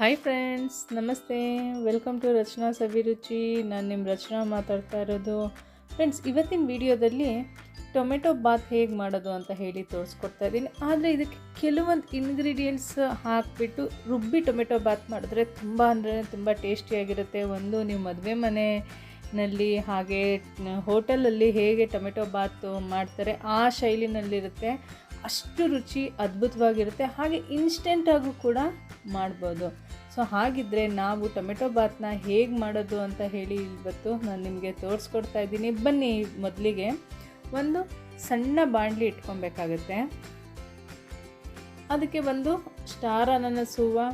Hi friends, ನಮಸ್ತೆ. Welcome to ರಚನಾಸ್ ಅಭಿರುಚಿ. ನಾನು ನಿಮ್ಮ ರಚನಾ ಮಾತಾಡ್ತಾ ಇರೋದು. ಫ್ರೆಂಡ್ಸ್, ಇವತ್ತಿನ ವಿಡಿಯೋದಲ್ಲಿ ಟೊಮೆಟೊ ಬಾತ್ ಹೇಗೆ ಮಾಡೋದು ಅಂತ ಹೇಳಿ ತೋರಿಸ್ಕೊಡ್ತಾ ಇದ್ದೀನಿ. ಆದರೆ ಇದಕ್ಕೆ ಕೆಲವೊಂದು ಇಂಗ್ರೀಡಿಯೆಂಟ್ಸ್ ಹಾಕಿಬಿಟ್ಟು ರುಬ್ಬಿ ಟೊಮೆಟೊ ಬಾತ್ ಮಾಡಿದ್ರೆ ತುಂಬ ಟೇಸ್ಟಿಯಾಗಿರುತ್ತೆ. ಒಂದು ನೀವು ಮದುವೆ ಮನೆಯಲ್ಲಿ ಹಾಗೆ ಹೋಟೆಲಲ್ಲಿ ಹೇಗೆ ಟೊಮೆಟೊ ಬಾತ್ ಮಾಡ್ತಾರೆ ಆ ಶೈಲಿನಲ್ಲಿರುತ್ತೆ. ಅಷ್ಟು ರುಚಿ ಅದ್ಭುತವಾಗಿರುತ್ತೆ. ಹಾಗೆ ಇನ್ಸ್ಟೆಂಟಾಗೂ ಕೂಡ ಮಾಡ್ಬೋದು. ಸೊ ಹಾಗಿದ್ದರೆ ನಾವು ಟೊಮೆಟೊ ಬಾತ್ನ ಹೇಗೆ ಮಾಡೋದು ಅಂತ ಹೇಳಿ ಇವತ್ತು ನಾನು ನಿಮಗೆ ತೋರಿಸ್ಕೊಡ್ತಾ ಇದ್ದೀನಿ. ಬನ್ನಿ, ಮೊದಲಿಗೆ ಒಂದು ಸಣ್ಣ ಬಾಣಲಿ ಇಟ್ಕೊಬೇಕಾಗುತ್ತೆ. ಅದಕ್ಕೆ ಒಂದು ಸ್ಟಾರ್ ಅನಾನಸ್ ಹೂವು,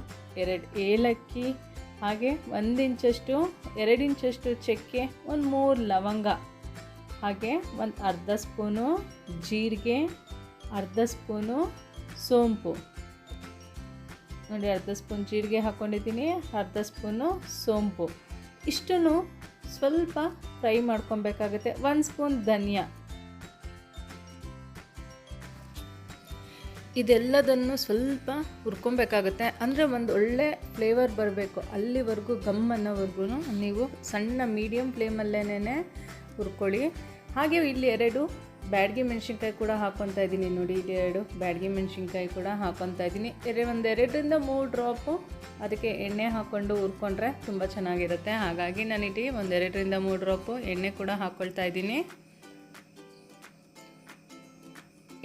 2 ಏಲಕ್ಕಿ, ಹಾಗೆ 2 ಇಂಚಷ್ಟು ಚಕ್ಕೆ, ಒಂದು 3 ಲವಂಗ, ಹಾಗೆ ಒಂದು ಅರ್ಧ ಸ್ಪೂನು ಜೀರಿಗೆ, ಅರ್ಧ ಸ್ಪೂನು ಸೋಂಪು. ನೋಡಿ, ಅರ್ಧ ಸ್ಪೂನ್ ಜೀರಿಗೆ ಹಾಕ್ಕೊಂಡಿದ್ದೀನಿ, ಅರ್ಧ ಸ್ಪೂನು ಸೋಂಪು. ಇಷ್ಟನ್ನು ಸ್ವಲ್ಪ ಫ್ರೈ ಮಾಡ್ಕೊಬೇಕಾಗುತ್ತೆ. 1 ಸ್ಪೂನ್ ಧನಿಯಾ. ಇದೆಲ್ಲದನ್ನು ಸ್ವಲ್ಪ ಹುರ್ಕೊಬೇಕಾಗುತ್ತೆ. ಅಂದರೆ ಒಂದು ಒಳ್ಳೆ ಫ್ಲೇವರ್ ಬರಬೇಕು. ಅಲ್ಲಿವರೆಗೂ ಗಮ್ ಅನ್ನೋವರೆಗೂ ನೀವು ಸಣ್ಣ ಮೀಡಿಯಮ್ ಫ್ಲೇಮಲ್ಲೇನೆ ಹುರ್ಕೊಳ್ಳಿ. ಹಾಗೆ ಇಲ್ಲಿ 2 ಬ್ಯಾಡಗಿ ಮೆಣಸಿನ್ಕಾಯಿ ಕೂಡ ಹಾಕ್ಕೊತಾ ಇದ್ದೀನಿ. ನೋಡಿ, ಇಲ್ಲಿ 2 ಬ್ಯಾಡಗಿ ಮೆಣಸಿನ್ಕಾಯಿ ಕೂಡ ಹಾಕ್ಕೊತಾ ಇದ್ದೀನಿ. 2ರಿಂದ 3 ಡ್ರಾಪು ಅದಕ್ಕೆ ಎಣ್ಣೆ ಹಾಕ್ಕೊಂಡು ಹುರ್ಕೊಂಡ್ರೆ ತುಂಬ ಚೆನ್ನಾಗಿರುತ್ತೆ. ಹಾಗಾಗಿ ನಾನಿಲ್ಲಿ 2ರಿಂದ 3 ಡ್ರಾಪು ಎಣ್ಣೆ ಕೂಡ ಹಾಕ್ಕೊಳ್ತಾ ಇದ್ದೀನಿ.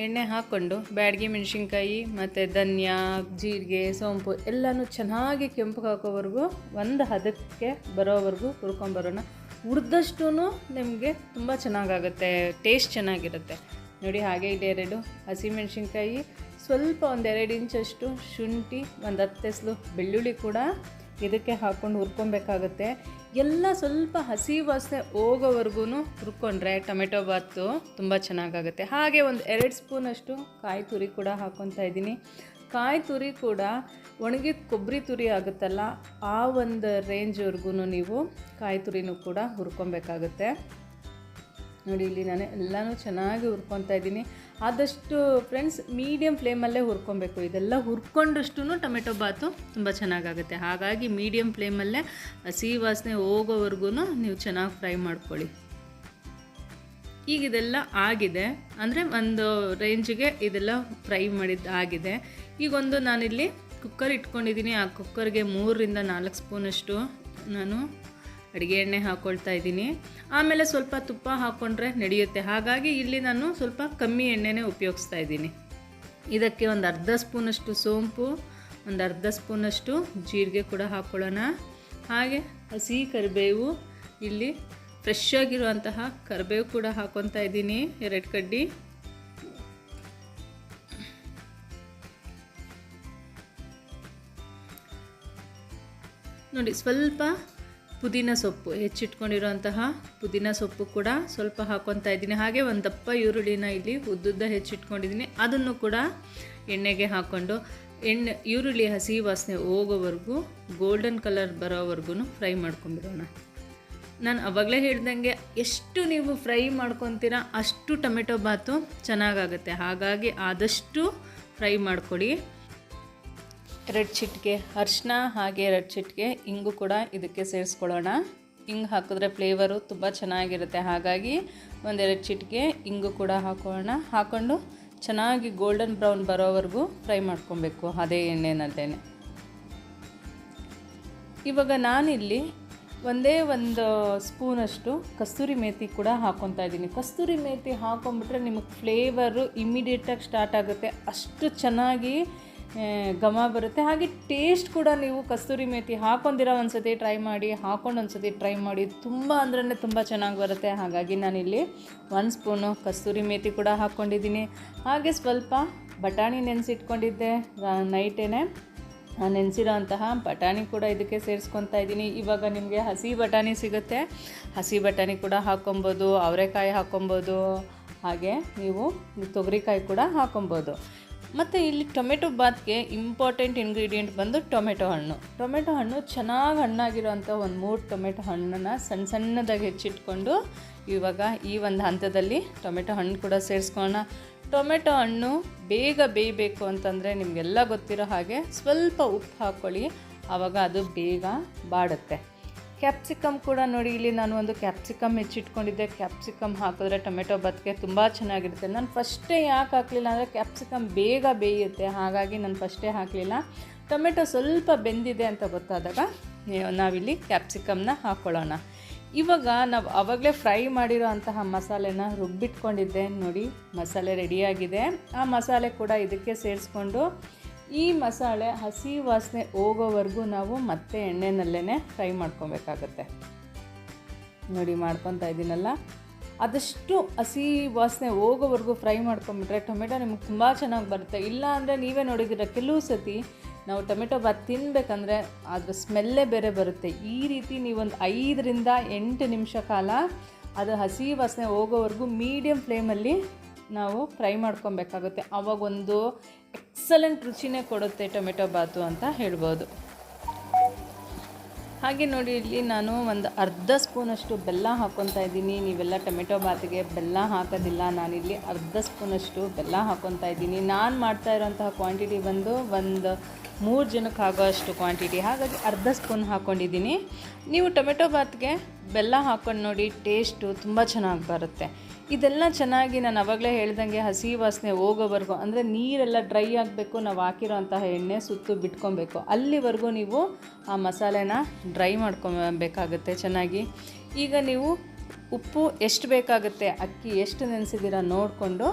ಎಣ್ಣೆ ಹಾಕ್ಕೊಂಡು ಬ್ಯಾಡಗಿ ಮೆಣಸಿನ್ಕಾಯಿ ಮತ್ತು ಧನಿಯಾ, ಜೀರಿಗೆ, ಸೋಂಪು ಎಲ್ಲನೂ ಚೆನ್ನಾಗಿ ಕೆಂಪು ಹಾಕೋವರೆಗೂ, ಒಂದು ಹದಕ್ಕೆ ಬರೋವರೆಗೂ ಹುರ್ಕೊಂಬರೋಣ. ಹುರಿದಷ್ಟು ನಿಮಗೆ ತುಂಬ ಚೆನ್ನಾಗಾಗುತ್ತೆ, ಟೇಸ್ಟ್ ಚೆನ್ನಾಗಿರುತ್ತೆ. ನೋಡಿ, ಹಾಗೆ ಇಲ್ಲಿ 2 ಹಸಿಮೆಣಸಿನ್ಕಾಯಿ, ಸ್ವಲ್ಪ 2 ಇಂಚಷ್ಟು ಶುಂಠಿ, ಒಂದು 10 ಎಸಳು ಬೆಳ್ಳುಳ್ಳಿ ಕೂಡ ಇದಕ್ಕೆ ಹಾಕ್ಕೊಂಡು ಹುರ್ಕೊಬೇಕಾಗುತ್ತೆ. ಎಲ್ಲ ಸ್ವಲ್ಪ ಹಸಿ ವಾಸನೆ ಹೋಗೋವರೆಗೂ ಹುರ್ಕೊಂಡ್ರೆ ಟೊಮೆಟೊ ಬಾತು ತುಂಬ ಚೆನ್ನಾಗಾಗುತ್ತೆ. ಹಾಗೆ ಒಂದು 2 ಸ್ಪೂನಷ್ಟು ಕಾಯಿ ತುರಿ ಕೂಡ ಹಾಕ್ಕೊತಾ ಇದ್ದೀನಿ. ಕಾಯಿ ತುರಿ ಕೂಡ ಒಣಗಿದ ಕೊಬ್ಬರಿ ತುರಿ ಆಗುತ್ತಲ್ಲ, ಆ ಒಂದು ರೇಂಜ್ವರೆಗೂ ನೀವು ಕಾಯಿ ತುರಿನೂ ಕೂಡ ಹುರ್ಕೊಬೇಕಾಗುತ್ತೆ. ನೋಡಿ, ಇಲ್ಲಿ ನಾನು ಎಲ್ಲನೂ ಚೆನ್ನಾಗಿ ಹುರ್ಕೊತಾ ಇದ್ದೀನಿ. ಆದಷ್ಟು ಫ್ರೆಂಡ್ಸ್ ಮೀಡಿಯಮ್ ಫ್ಲೇಮಲ್ಲೇ ಹುರ್ಕೊಬೇಕು. ಇದೆಲ್ಲ ಹುರ್ಕೊಂಡಷ್ಟು ಟೊಮೆಟೊ ಬಾತು ತುಂಬ ಚೆನ್ನಾಗಾಗುತ್ತೆ. ಹಾಗಾಗಿ ಮೀಡಿಯಮ್ ಫ್ಲೇಮಲ್ಲೇ ಹಸಿ ವಾಸನೆ ಹೋಗೋವರೆಗೂ ನೀವು ಚೆನ್ನಾಗಿ ಫ್ರೈ ಮಾಡ್ಕೊಳ್ಳಿ. ಈಗ ಇದೆಲ್ಲ ಆಗಿದೆ, ಅಂದರೆ ಒಂದು ರೇಂಜಿಗೆ ಇದೆಲ್ಲ ಫ್ರೈ ಮಾಡಿದ್ದು ಆಗಿದೆ. ಈಗೊಂದು ನಾನಿಲ್ಲಿ ಕುಕ್ಕರ್ ಇಟ್ಕೊಂಡಿದ್ದೀನಿ. ಆ ಕುಕ್ಕರ್ಗೆ 3ರಿಂದ 4 ಸ್ಪೂನಷ್ಟು ನಾನು ಅಡುಗೆ ಎಣ್ಣೆ ಹಾಕ್ಕೊಳ್ತಾ ಇದ್ದೀನಿ. ಆಮೇಲೆ ಸ್ವಲ್ಪ ತುಪ್ಪ ಹಾಕ್ಕೊಂಡ್ರೆ ನಡೆಯುತ್ತೆ. ಹಾಗಾಗಿ ಇಲ್ಲಿ ನಾನು ಸ್ವಲ್ಪ ಕಮ್ಮಿ ಎಣ್ಣೆನೇ ಉಪಯೋಗಿಸ್ತಾ ಇದ್ದೀನಿ. ಇದಕ್ಕೆ ಒಂದು ಅರ್ಧ ಸ್ಪೂನಷ್ಟು ಸೋಂಪು, ಒಂದು ಅರ್ಧ ಸ್ಪೂನಷ್ಟು ಜೀರಿಗೆ ಕೂಡ ಹಾಕ್ಕೊಳ್ಳೋಣ. ಹಾಗೆ ಹಸಿ ಕರಿಬೇವು, ಇಲ್ಲಿ ಫ್ರೆಶ್ ಆಗಿರುವಂತಹ ಕರಿಬೇವು ಕೂಡ ಹಾಕ್ಕೊತಾ ಇದ್ದೀನಿ, 2 ಕಡ್ಡಿ. ನೋಡಿ, ಸ್ವಲ್ಪ ಪುದೀನ ಸೊಪ್ಪು, ಹೆಚ್ಚಿಟ್ಕೊಂಡಿರೋಂತಹ ಪುದೀನ ಸೊಪ್ಪು ಕೂಡ ಸ್ವಲ್ಪ ಹಾಕ್ಕೊತಾ ಇದ್ದೀನಿ. ಹಾಗೆ ಒಂದು ದಪ್ಪ ಈರುಳ್ಳಿನ ಇಲ್ಲಿ ಉದ್ದುದ್ದ ಹೆಚ್ಚಿಟ್ಕೊಂಡಿದ್ದೀನಿ. ಅದನ್ನು ಕೂಡ ಎಣ್ಣೆಗೆ ಹಾಕ್ಕೊಂಡು ಈರುಳ್ಳಿ ಹಸಿ ವಾಸನೆ ಹೋಗೋವರೆಗೂ, ಗೋಲ್ಡನ್ ಕಲರ್ ಬರೋವರೆಗೂ ಫ್ರೈ ಮಾಡ್ಕೊಂಬಿಡೋಣ. ನಾನು ಆವಾಗಲೇ ಹೇಳ್ದಂಗೆ ಎಷ್ಟು ನೀವು ಫ್ರೈ ಮಾಡ್ಕೊತೀರಾ ಅಷ್ಟು ಟೊಮೆಟೊ ಬಾತು ಚೆನ್ನಾಗಾಗುತ್ತೆ. ಹಾಗಾಗಿ ಆದಷ್ಟು ಫ್ರೈ ಮಾಡ್ಕೊಳ್ಳಿ. 2 ಚಿಟಿಕೆ ಅರಿಶಿನ, ಹಾಗೆ 2 ಚಿಟಿಕೆ ಇಂಗು ಕೂಡ ಇದಕ್ಕೆ ಸೇರಿಸ್ಕೊಳ್ಳೋಣ. ಹಿಂಗೆ ಹಾಕಿದ್ರೆ ಫ್ಲೇವರು ತುಂಬ ಚೆನ್ನಾಗಿರುತ್ತೆ. ಹಾಗಾಗಿ 2 ಚಿಟಿಕೆ ಇಂಗು ಕೂಡ ಹಾಕೋಣ. ಹಾಕ್ಕೊಂಡು ಚೆನ್ನಾಗಿ ಗೋಲ್ಡನ್ ಬ್ರೌನ್ ಬರೋವರೆಗೂ ಫ್ರೈ ಮಾಡ್ಕೊಬೇಕು ಅದೇ ಎಣ್ಣೆನಲ್ಲೇ. ಇವಾಗ ನಾನಿಲ್ಲಿ ಒಂದು ಸ್ಪೂನಷ್ಟು ಕಸ್ತೂರಿ ಮೇಥಿ ಕೂಡ ಹಾಕ್ಕೊತಾ ಇದ್ದೀನಿ. ಕಸ್ತೂರಿ ಮೇಥಿ ಹಾಕ್ಕೊಂಬಿಟ್ರೆ ನಿಮಗೆ ಫ್ಲೇವರು ಇಮಿಡಿಯೇಟಾಗಿ ಸ್ಟಾರ್ಟ್ ಆಗುತ್ತೆ. ಅಷ್ಟು ಚೆನ್ನಾಗಿ ಘಮ ಬರುತ್ತೆ. ಹಾಗೆ ಟೇಸ್ಟ್ ಕೂಡ ನೀವು ಕಸ್ತೂರಿ ಮೇಥಿ ಹಾಕ್ಕೊಂಡಿರೋ ಒಂದ್ಸತಿ ಟ್ರೈ ಮಾಡಿ, ಹಾಕ್ಕೊಂಡು ಒಂದ್ಸತಿ ಟ್ರೈ ಮಾಡಿ, ತುಂಬ ಅಂದ್ರೆ ತುಂಬ ಚೆನ್ನಾಗಿ ಬರುತ್ತೆ. ಹಾಗಾಗಿ ನಾನಿಲ್ಲಿ 1 ಸ್ಪೂನು ಕಸ್ತೂರಿ ಮೇಥಿ ಕೂಡ ಹಾಕ್ಕೊಂಡಿದ್ದೀನಿ. ಹಾಗೆ ಸ್ವಲ್ಪ ಬಟಾಣಿ ನೆನೆಸಿಟ್ಕೊಂಡಿದ್ದೆ ನೈಟೇನೆ, ನೆನೆಸಿರೋ ಅಂತಹ ಬಟಾಣಿ ಕೂಡ ಇದಕ್ಕೆ ಸೇರಿಸ್ಕೊತಾ ಇದ್ದೀನಿ. ಇವಾಗ ನಿಮಗೆ ಹಸಿ ಬಟಾಣಿ ಸಿಗುತ್ತೆ, ಹಸಿ ಬಟಾಣಿ ಕೂಡ ಹಾಕ್ಕೊಬೋದು, ಅವರೆಕಾಯಿ ಹಾಕ್ಕೊಬೋದು, ಹಾಗೆ ನೀವು ತೊಗರಿಕಾಯಿ ಕೂಡ ಹಾಕ್ಕೊಬೋದು. ಮತ್ತು ಇಲ್ಲಿ ಟೊಮೆಟೊ ಬಾತ್ಗೆ ಇಂಪಾರ್ಟೆಂಟ್ ಇಂಗ್ರೀಡಿಯೆಂಟ್ ಬಂದು ಟೊಮೆಟೊ ಹಣ್ಣು. ಟೊಮೆಟೊ ಹಣ್ಣು ಚೆನ್ನಾಗಿ ಹಣ್ಣಾಗಿರೋಂಥ ಒಂದು 3 ಟೊಮೆಟೊ ಹಣ್ಣನ್ನು ಸಣ್ಣದಾಗಿ ಹೆಚ್ಚಿಟ್ಕೊಂಡು ಇವಾಗ ಈ ಒಂದು ಹಂತದಲ್ಲಿ ಟೊಮೆಟೊ ಹಣ್ಣು ಕೂಡ ಸೇರಿಸ್ಕೊಳ್ಳೋಣ. ಟೊಮೆಟೊ ಹಣ್ಣು ಬೇಗ ಬೇಯಬೇಕು ಅಂತಂದರೆ ನಿಮಗೆಲ್ಲ ಗೊತ್ತಿರೋ ಹಾಗೆ ಸ್ವಲ್ಪ ಉಪ್ಪು ಹಾಕ್ಕೊಳ್ಳಿ. ಆವಾಗ ಅದು ಬೇಗ ಬಾಡುತ್ತೆ. ಕ್ಯಾಪ್ಸಿಕಮ್ ಕೂಡ ನೋಡಿ, ಇಲ್ಲಿ ನಾನು ಒಂದು ಕ್ಯಾಪ್ಸಿಕಮ್ ಹೆಚ್ಚಿಟ್ಕೊಂಡಿದ್ದೆ. ಕ್ಯಾಪ್ಸಿಕಮ್ ಹಾಕಿದ್ರೆ ಟೊಮೆಟೊ ಬಾತ್ಗೆ ತುಂಬ ಚೆನ್ನಾಗಿರುತ್ತೆ. ನಾನು ಫಸ್ಟೇ ಯಾಕೆ ಹಾಕಲಿಲ್ಲ ಅಂದರೆ ಕ್ಯಾಪ್ಸಿಕಮ್ ಬೇಗ ಬೇಯುತ್ತೆ, ಹಾಗಾಗಿ ನಾನು ಫಸ್ಟೇ ಹಾಕಲಿಲ್ಲ. ಟೊಮೆಟೊ ಸ್ವಲ್ಪ ಬೆಂದಿದೆ ಅಂತ ಗೊತ್ತಾದಾಗ ನಾವಿಲ್ಲಿ ಕ್ಯಾಪ್ಸಿಕಮ್ನ ಹಾಕ್ಕೊಳ್ಳೋಣ. ಇವಾಗ ನಾವು ಆವಾಗಲೇ ಫ್ರೈ ಮಾಡಿರೋ ಅಂತಹ ಮಸಾಲೆನ ರುಬ್ಬಿಟ್ಕೊಂಡಿದ್ದೆ ನೋಡಿ, ಮಸಾಲೆ ರೆಡಿಯಾಗಿದೆ. ಆ ಮಸಾಲೆ ಕೂಡ ಇದಕ್ಕೆ ಸೇರಿಸ್ಕೊಂಡು ಈ ಮಸಾಲೆ ಹಸಿ ವಾಸನೆ ಹೋಗೋವರೆಗೂ ನಾವು ಮತ್ತೆ ಎಣ್ಣೆನಲ್ಲೇ ಫ್ರೈ ಮಾಡ್ಕೊಬೇಕಾಗತ್ತೆ. ನೋಡಿ ಮಾಡ್ಕೊತಾ ಇದ್ದೀನಲ್ಲ, ಆದಷ್ಟು ಹಸಿ ವಾಸನೆ ಹೋಗೋವರೆಗೂ ಫ್ರೈ ಮಾಡ್ಕೊಂಬಿಟ್ರೆ ಟೊಮೆಟೊ ನಿಮಗೆ ತುಂಬ ಚೆನ್ನಾಗಿ ಬರುತ್ತೆ. ಇಲ್ಲ ಅಂದರೆ ನೀವೇ ನೋಡಿದ್ದೀರ, ಕೆಲವು ಸತಿ ನಾವು ಟೊಮೆಟೊ ಬಾತ್ ತಿನ್ನಬೇಕಂದ್ರೆ ಅದ್ರ ಸ್ಮೆಲ್ಲೇ ಬೇರೆ ಬರುತ್ತೆ. ಈ ರೀತಿ ನೀವೊಂದು 5ರಿಂದ 8 ನಿಮಿಷ ಕಾಲ ಅದು ಹಸಿ ವಾಸನೆ ಹೋಗೋವರೆಗೂ ಮೀಡಿಯಮ್ ಫ್ಲೇಮಲ್ಲಿ ನಾವು ಫ್ರೈ ಮಾಡ್ಕೊಬೇಕಾಗುತ್ತೆ. ಆವಾಗೊಂದು ಎಕ್ಸಲೆಂಟ್ ರುಚಿನೇ ಕೊಡುತ್ತೆ ಟೊಮೆಟೊ ಬಾತು ಅಂತ ಹೇಳ್ಬೋದು. ಹಾಗೆ ನೋಡಿ, ಇಲ್ಲಿ ನಾನು ಒಂದು ಅರ್ಧ ಸ್ಪೂನಷ್ಟು ಬೆಲ್ಲ ಹಾಕ್ಕೊತಾ ಇದ್ದೀನಿ. ನೀವೆಲ್ಲ ಟೊಮೆಟೊ ಬಾತಿಗೆ ಬೆಲ್ಲ ಹಾಕೋದಿಲ್ಲ, ನಾನಿಲ್ಲಿ ಅರ್ಧ ಸ್ಪೂನಷ್ಟು ಬೆಲ್ಲ ಹಾಕ್ಕೊತಾ ಇದ್ದೀನಿ. ನಾನು ಮಾಡ್ತಾ ಇರೋಂತಹ ಕ್ವಾಂಟಿಟಿ ಬಂದು ಒಂದು 3 ಜನಕ್ಕೆ ಆಗೋ ಅಷ್ಟು ಕ್ವಾಂಟಿಟಿ, ಹಾಗಾಗಿ ಅರ್ಧ ಸ್ಪೂನ್ ಹಾಕ್ಕೊಂಡಿದ್ದೀನಿ. ನೀವು ಟೊಮೆಟೊ ಬಾತ್ಗೆ ಬೆಲ್ಲ ಹಾಕ್ಕೊಂಡು ನೋಡಿ, ಟೇಸ್ಟು ತುಂಬ ಚೆನ್ನಾಗಿ ಬರುತ್ತೆ. ಇದೆಲ್ಲ ಚೆನ್ನಾಗಿ ನಾನು ಆವಾಗಲೇ ಹೇಳ್ದಂಗೆ ಹಸಿ ವಾಸನೆ ಹೋಗೋವರೆಗೂ, ಅಂದರೆ ನೀರೆಲ್ಲ ಡ್ರೈ ಆಗಬೇಕು, ನಾವು ಹಾಕಿರೋ ಅಂತಹ ಎಣ್ಣೆ ಸುತ್ತು ಬಿಟ್ಕೊಬೇಕು, ಅಲ್ಲಿವರೆಗೂ ನೀವು ಆ ಮಸಾಲೆನ ಡ್ರೈ ಮಾಡ್ಕೊಬೇಕಾಗುತ್ತೆ ಚೆನ್ನಾಗಿ. ಈಗ ನೀವು ಉಪ್ಪು ಎಷ್ಟು ಬೇಕಾಗುತ್ತೆ, ಅಕ್ಕಿ ಎಷ್ಟು ನೆನೆಸಿದ್ದೀರ ನೋಡಿಕೊಂಡು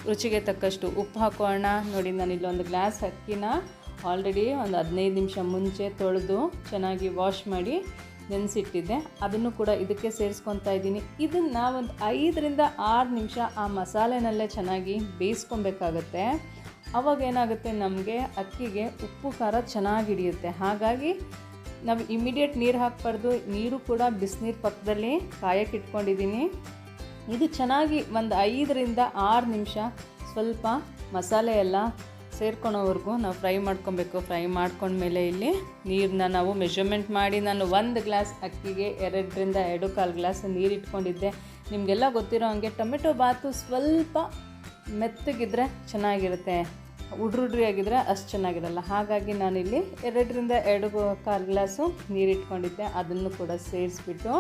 ರುಚಿಗೆ ತಕ್ಕಷ್ಟು ಉಪ್ಪು ಹಾಕೋಣ. ನೋಡಿ, ನಾನು ಇಲ್ಲೊಂದು ಗ್ಲಾಸ್ ಅಕ್ಕಿನ ಆಲ್ರೆಡಿ ಒಂದು 15 ನಿಮಿಷ ಮುಂಚೆ ತೊಳೆದು ಚೆನ್ನಾಗಿ ವಾಶ್ ಮಾಡಿ ನೆನೆಸಿಟ್ಟಿದ್ದೆ, ಅದನ್ನು ಕೂಡ ಇದಕ್ಕೆ ಸೇರಿಸ್ಕೊತಾ ಇದ್ದೀನಿ. ಇದನ್ನು ಒಂದು 5ರಿಂದ 6 ನಿಮಿಷ ಆ ಮಸಾಲೆನಲ್ಲೇ ಚೆನ್ನಾಗಿ ಬೇಯಿಸ್ಕೊಬೇಕಾಗತ್ತೆ. ಆವಾಗ ಏನಾಗುತ್ತೆ, ನಮಗೆ ಅಕ್ಕಿಗೆ ಉಪ್ಪು ಖಾರ ಚೆನ್ನಾಗಿ ಹಿಡಿಯುತ್ತೆ. ಹಾಗಾಗಿ ನಾವು ಇಮಿಡಿಯೇಟ್ ನೀರು ಹಾಕಬಾರ್ದು, ನೀರು ಕೂಡ ಬಿಸಿನೀರು ಪಕ್ಕದಲ್ಲಿ ಕಾಯಕ್ಕೆ ಇಟ್ಕೊಂಡಿದ್ದೀನಿ. ಇದು ಚೆನ್ನಾಗಿ ಒಂದು 5ರಿಂದ 6 ನಿಮಿಷ ಸ್ವಲ್ಪ ಮಸಾಲೆ ಎಲ್ಲ ಸೇರ್ಕೊಳೋವರೆಗೂ ನಾವು ಫ್ರೈ ಮಾಡ್ಕೊಬೇಕು. ಫ್ರೈ ಮಾಡ್ಕೊಂಡ್ಮೇಲೆ ಇಲ್ಲಿ ನೀರನ್ನ ನಾವು ಮೆಷರ್ಮೆಂಟ್ ಮಾಡಿ, ನಾನು 1 ಗ್ಲಾಸ್ ಅಕ್ಕಿಗೆ 2ರಿಂದ 2.25 ಗ್ಲಾಸ್ ನೀರು ಇಟ್ಕೊಂಡಿದ್ದೆ. ನಿಮಗೆಲ್ಲ ಗೊತ್ತಿರೋ ಹಾಗೆ ಟೊಮೆಟೊ ಬಾತು ಸ್ವಲ್ಪ ಮೆತ್ತಗಿದ್ರೆ ಚೆನ್ನಾಗಿರುತ್ತೆ, ಉಡ್ರುಡ್ರಿಯಾಗಿದ್ದರೆ ಅಷ್ಟು ಚೆನ್ನಾಗಿರಲ್ಲ. ಹಾಗಾಗಿ ನಾನಿಲ್ಲಿ 2ರಿಂದ 2.25 ಗ್ಲಾಸು ನೀರು ಇಟ್ಕೊಂಡಿದ್ದೆ. ಅದನ್ನು ಕೂಡ ಸೇರಿಸ್ಬಿಟ್ಟು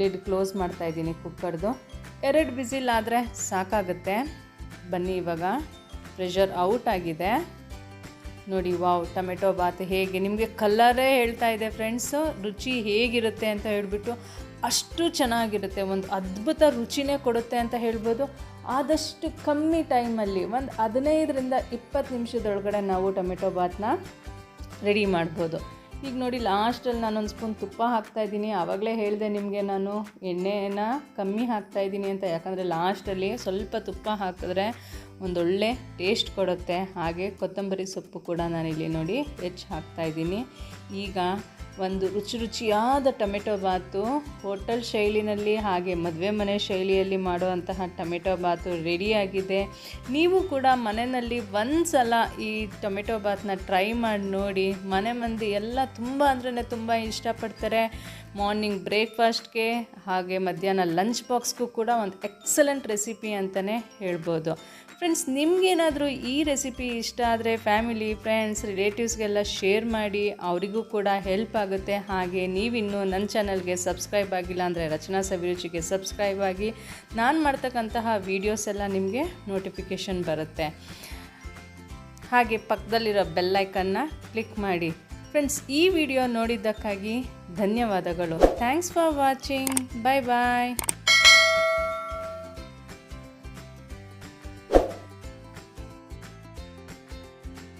ಲಿಡ್ ಕ್ಲೋಸ್ ಮಾಡ್ತಾಯಿದ್ದೀನಿ ಕುಕ್ಕರ್ದು. 2 ವಿಸಿಲ್ ಆದರೆ ಸಾಕಾಗುತ್ತೆ. ಬನ್ನಿ, ಇವಾಗ ಪ್ರೆಷರ್ ಔಟ್ ಆಗಿದೆ ನೋಡಿ. ವಾವ್, ಟೊಮೆಟೊ ಬಾತ್ ಹೇಗೆ ನಿಮಗೆ ಕಲರೇ ಹೇಳ್ತಾ ಇದೆ ಫ್ರೆಂಡ್ಸು, ರುಚಿ ಹೇಗಿರುತ್ತೆ ಅಂತ ಹೇಳಿಬಿಟ್ಟು ಅಷ್ಟು ಚೆನ್ನಾಗಿರುತ್ತೆ, ಒಂದು ಅದ್ಭುತ ರುಚಿನೇ ಕೊಡುತ್ತೆ ಅಂತ ಹೇಳ್ಬೋದು. ಆದಷ್ಟು ಕಮ್ಮಿ ಟೈಮಲ್ಲಿ ಒಂದು 15ರಿಂದ 20 ನಿಮಿಷದೊಳಗಡೆ ನಾವು ಟೊಮೆಟೊ ಬಾತ್ನ ರೆಡಿ ಮಾಡ್ಬೋದು. ಈಗ ನೋಡಿ, ಲಾಸ್ಟಲ್ಲಿ ನಾನೊಂದು ಸ್ಪೂನ್ ತುಪ್ಪ ಹಾಕ್ತಾಯಿದ್ದೀನಿ. ಆವಾಗಲೇ ಹೇಳಿದೆ ನಿಮಗೆ ನಾನು ಎಣ್ಣೆನ ಕಮ್ಮಿ ಹಾಕ್ತಾಯಿದ್ದೀನಿ ಅಂತ, ಯಾಕಂದರೆ ಲಾಸ್ಟಲ್ಲಿ ಸ್ವಲ್ಪ ತುಪ್ಪ ಹಾಕಿದ್ರೆ ಒಂದೊಳ್ಳೆ ಟೇಸ್ಟ್ ಕೊಡುತ್ತೆ. ಹಾಗೆ ಕೊತ್ತಂಬರಿ ಸೊಪ್ಪು ಕೂಡ ನಾನಿಲ್ಲಿ ನೋಡಿ ಹೆಚ್ಚು ಹಾಕ್ತಾಯಿದ್ದೀನಿ. ಈಗ ಒಂದು ರುಚಿಯಾದ ಟೊಮೆಟೊ ಬಾತು ಹೋಟೆಲ್ ಶೈಲಿನಲ್ಲಿ ಹಾಗೆ ಮದುವೆ ಮನೆ ಶೈಲಿಯಲ್ಲಿ ಮಾಡುವಂತಹ ಟೊಮೆಟೊ ಬಾತು ರೆಡಿಯಾಗಿದೆ. ನೀವು ಕೂಡ ಮನೆಯಲ್ಲಿ ಒಂದು ಸಲ ಈ ಟೊಮೆಟೊ ಬಾತನ್ನ ಟ್ರೈ ಮಾಡಿ ನೋಡಿ. ಮನೆ ಮಂದಿ ಎಲ್ಲ ತುಂಬ ಅಂದ್ರೆ ತುಂಬ ಇಷ್ಟಪಡ್ತಾರೆ. ಮಾರ್ನಿಂಗ್ ಬ್ರೇಕ್ಫಾಸ್ಟ್ಗೆ ಹಾಗೆ ಮಧ್ಯಾಹ್ನ ಲಂಚ್ ಬಾಕ್ಸ್ಗೂ ಕೂಡ ಒಂದು ಎಕ್ಸಲೆಂಟ್ ರೆಸಿಪಿ ಅಂತಲೇ ಹೇಳ್ಬೋದು. ಫ್ರೆಂಡ್ಸ್, ನಿಮಗೇನಾದರೂ ಈ ರೆಸಿಪಿ ಇಷ್ಟ ಆದರೆ ಫ್ಯಾಮಿಲಿ, ಫ್ರೆಂಡ್ಸ್, ರಿಲೇಟಿವ್ಸ್ಗೆಲ್ಲ ಶೇರ್ ಮಾಡಿ, ಅವರಿಗೂ ಕೂಡ ಹೆಲ್ಪ್ ಆಗುತ್ತೆ. ಹಾಗೆ ನೀವಿನ್ನೂ ನನ್ನ ಚಾನಲ್ಗೆ ಸಬ್ಸ್ಕ್ರೈಬ್ ಆಗಿಲ್ಲ ಅಂದರೆ ರಚನಾ ಸವಿರುಚಿಗೆ ಸಬ್ಸ್ಕ್ರೈಬ್ ಆಗಿ. ನಾನು ಮಾಡ್ತಕ್ಕಂತಹ ವೀಡಿಯೋಸ್ ಎಲ್ಲ ನಿಮಗೆ ನೋಟಿಫಿಕೇಷನ್ ಬರುತ್ತೆ. ಹಾಗೆ ಪಕ್ಕದಲ್ಲಿರೋ ಬೆಲ್ ಐಕನ್ನ ಕ್ಲಿಕ್ ಮಾಡಿ. ಫ್ರೆಂಡ್ಸ್, ಈ ವಿಡಿಯೋ ನೋಡಿದ್ದಕ್ಕಾಗಿ ಧನ್ಯವಾದಗಳು. Thanks for watching. Bye bye.